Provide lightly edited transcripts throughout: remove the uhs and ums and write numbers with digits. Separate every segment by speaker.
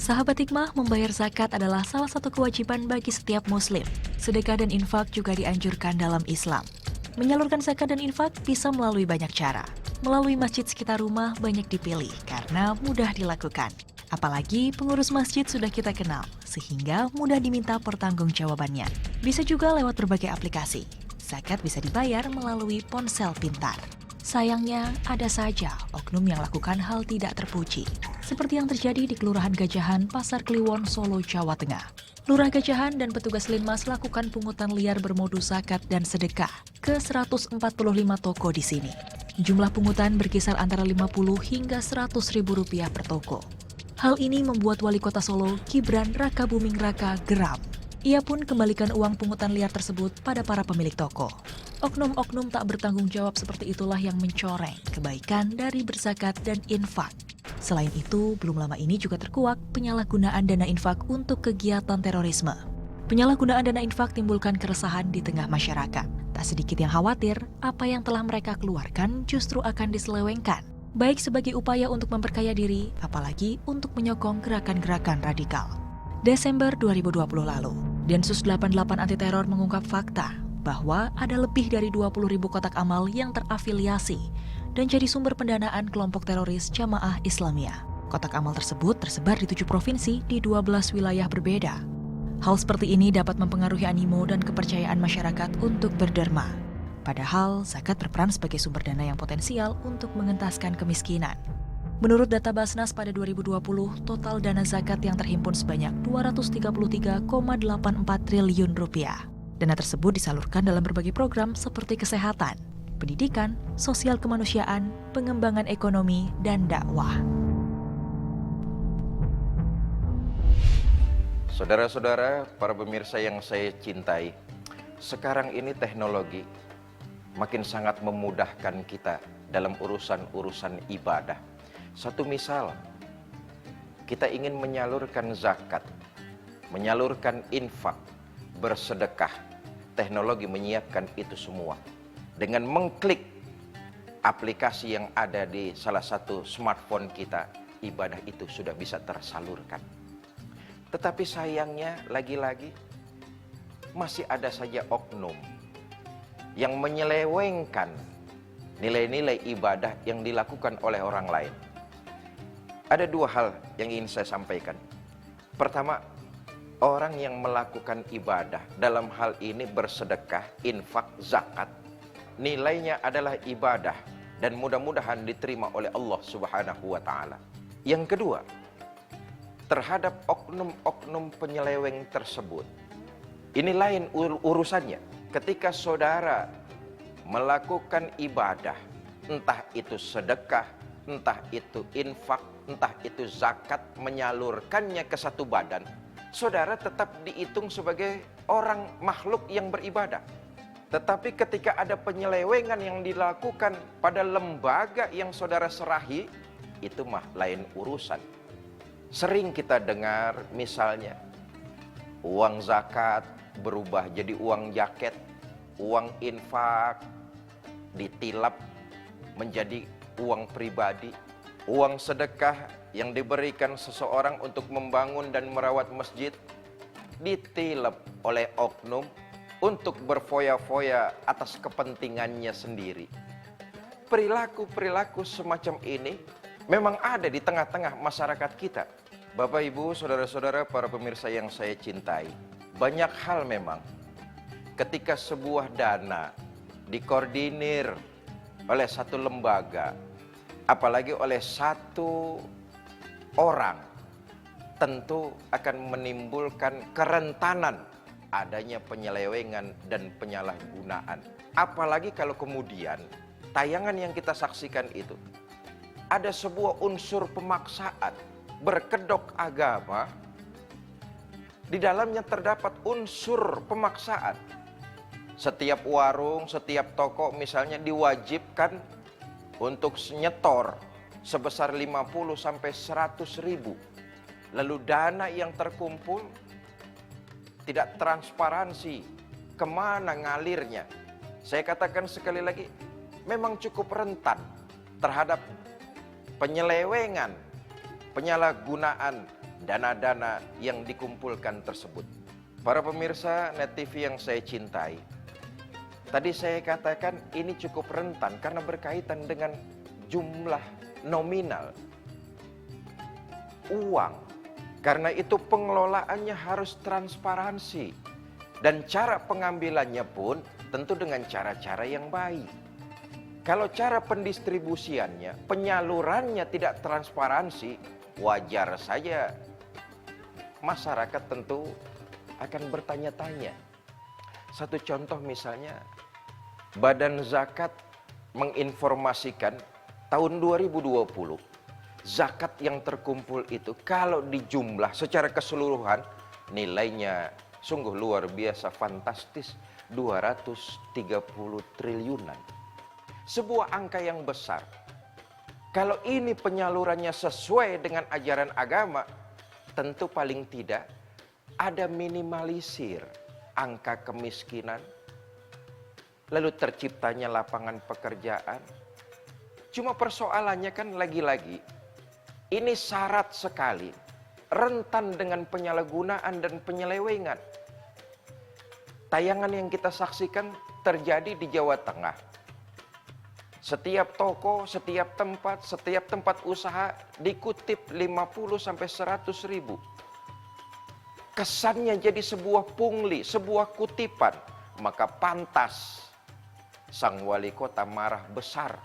Speaker 1: Sahabat hikmah, membayar zakat adalah salah satu kewajiban bagi setiap muslim. Sedekah dan infak juga dianjurkan dalam Islam. Menyalurkan zakat dan infak bisa melalui banyak cara. Melalui masjid sekitar rumah banyak dipilih karena mudah dilakukan. Apalagi pengurus masjid sudah kita kenal, sehingga mudah diminta pertanggungjawabannya. Bisa juga lewat berbagai aplikasi. Zakat bisa dibayar melalui ponsel pintar. Sayangnya, ada saja oknum yang lakukan hal tidak terpuji. Seperti yang terjadi di Kelurahan Gajahan, Pasar Kliwon, Solo, Jawa Tengah. Lurah Gajahan dan petugas Linmas lakukan pungutan liar bermodus zakat dan sedekah ke 145 toko di sini. Jumlah pungutan berkisar antara 50 hingga 100 ribu rupiah per toko. Hal ini membuat Wali Kota Solo, Gibran Raka Buming Raka, geram. Ia pun kembalikan uang pungutan liar tersebut pada para pemilik toko. Oknum-oknum tak bertanggung jawab seperti itulah yang mencoreng kebaikan dari berzakat dan infak. Selain itu, belum lama ini juga terkuak penyalahgunaan dana infak untuk kegiatan terorisme. Penyalahgunaan dana infak timbulkan keresahan di tengah masyarakat. Tak sedikit yang khawatir, apa yang telah mereka keluarkan justru akan diselewengkan. Baik sebagai upaya untuk memperkaya diri, apalagi untuk menyokong gerakan-gerakan radikal. Desember 2020 lalu, Densus 88 Anti Teror mengungkap fakta bahwa ada lebih dari 20.000 kotak amal yang terafiliasi dan jadi sumber pendanaan kelompok teroris Jamaah Islamiyah. Kotak amal tersebut tersebar di 7 provinsi di 12 wilayah berbeda. Hal seperti ini dapat mempengaruhi animo dan kepercayaan masyarakat untuk berderma. Padahal, zakat berperan sebagai sumber dana yang potensial untuk mengentaskan kemiskinan. Menurut data Basnas pada 2020, total dana zakat yang terhimpun sebanyak 233,84 triliun rupiah. Dana tersebut disalurkan dalam berbagai program seperti kesehatan, pendidikan, sosial kemanusiaan, pengembangan ekonomi, dan dakwah.
Speaker 2: Saudara-saudara, para pemirsa yang saya cintai, sekarang ini teknologi makin sangat memudahkan kita dalam urusan-urusan ibadah. Satu misal, kita ingin menyalurkan zakat, menyalurkan infak, bersedekah. Teknologi menyiapkan itu semua. Dengan mengklik aplikasi yang ada di salah satu smartphone kita, ibadah itu sudah bisa tersalurkan. Tetapi sayangnya lagi-lagi masih ada saja oknum yang menyelewengkan nilai-nilai ibadah yang dilakukan oleh orang lain. Ada dua hal yang ingin saya sampaikan. Pertama, orang yang melakukan ibadah, dalam hal ini bersedekah, infak, zakat, nilainya adalah ibadah dan mudah-mudahan diterima oleh Allah Subhanahu wa Ta'ala. Yang kedua, terhadap oknum-oknum penyeleweng tersebut, ini lain urusannya. Ketika saudara melakukan ibadah, entah itu sedekah, entah itu infak, entah itu zakat, menyalurkannya ke satu badan, saudara tetap dihitung sebagai orang makhluk yang beribadah. Tetapi ketika ada penyelewengan yang dilakukan pada lembaga yang saudara serahi, itu mah lain urusan. Sering kita dengar misalnya, uang zakat berubah jadi uang jaket, uang infak ditilap menjadi uang pribadi, uang sedekah yang diberikan seseorang untuk membangun dan merawat masjid ditilap oleh oknum untuk berfoya-foya atas kepentingannya sendiri. Perilaku-perilaku semacam ini memang ada di tengah-tengah masyarakat kita. Bapak, Ibu, saudara-saudara, para pemirsa yang saya cintai, banyak hal memang ketika sebuah dana dikoordinir oleh satu lembaga, apalagi oleh satu orang, tentu akan menimbulkan kerentanan adanya penyelewengan dan penyalahgunaan. Apalagi kalau kemudian tayangan yang kita saksikan itu ada sebuah unsur pemaksaan, berkedok agama, di dalamnya terdapat unsur pemaksaan. Setiap warung, setiap toko misalnya diwajibkan untuk nyetor sebesar 50 sampai 100 ribu. Lalu dana yang terkumpul tidak transparansi kemana ngalirnya. Saya katakan sekali lagi, memang cukup rentan terhadap penyelewengan, penyalahgunaan dana-dana yang dikumpulkan tersebut. Para pemirsa Net TV yang saya cintai, tadi saya katakan ini cukup rentan karena berkaitan dengan jumlah nominal uang. Karena itu pengelolaannya harus transparansi. Dan cara pengambilannya pun tentu dengan cara-cara yang baik. Kalau cara pendistribusiannya, penyalurannya tidak transparansi, wajar saja masyarakat tentu akan bertanya-tanya. Satu contoh misalnya, Badan Zakat menginformasikan tahun 2020, zakat yang terkumpul itu kalau dijumlah secara keseluruhan nilainya sungguh luar biasa fantastis, 230 triliunan. Sebuah angka yang besar. Kalau ini penyalurannya sesuai dengan ajaran agama, tentu paling tidak ada minimalisir angka kemiskinan, lalu terciptanya lapangan pekerjaan. Cuma persoalannya kan lagi-lagi, ini syarat sekali, rentan dengan penyalahgunaan dan penyelewengan. Tayangan yang kita saksikan terjadi di Jawa Tengah. Setiap toko, setiap tempat usaha dikutip 50 sampai 100 ribu. Kesannya jadi sebuah pungli, sebuah kutipan. Maka pantas sang wali kota marah besar.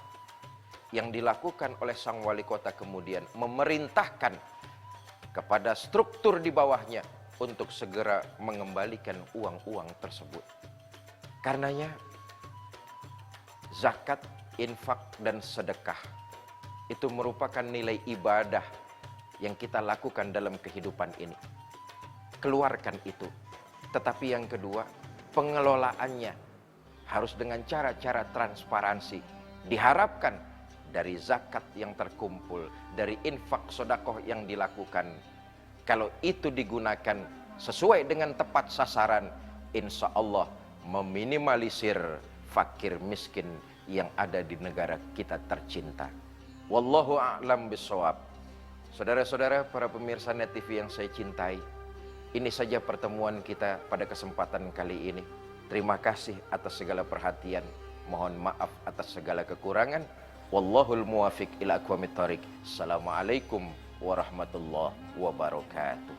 Speaker 2: Yang dilakukan oleh sang wali kota kemudian memerintahkan kepada struktur di bawahnya untuk segera mengembalikan uang-uang tersebut. Karenanya zakat, infak, dan sedekah itu merupakan nilai ibadah yang kita lakukan dalam kehidupan ini. Keluarkan itu. Tetapi yang kedua, pengelolaannya harus dengan cara-cara transparansi. Diharapkan dari zakat yang terkumpul, dari infak sodakoh yang dilakukan, kalau itu digunakan sesuai dengan tepat sasaran, insya Allah meminimalisir fakir miskin yang ada di negara kita tercinta. Wallahu a'lam bishawab. Saudara-saudara, para pemirsa Net TV yang saya cintai, ini saja pertemuan kita pada kesempatan kali ini. Terima kasih atas segala perhatian. Mohon maaf atas segala kekurangan. Wallahul muwafiq ila aqwamit thoriq. Assalamualaikum warahmatullahi wabarakatuh.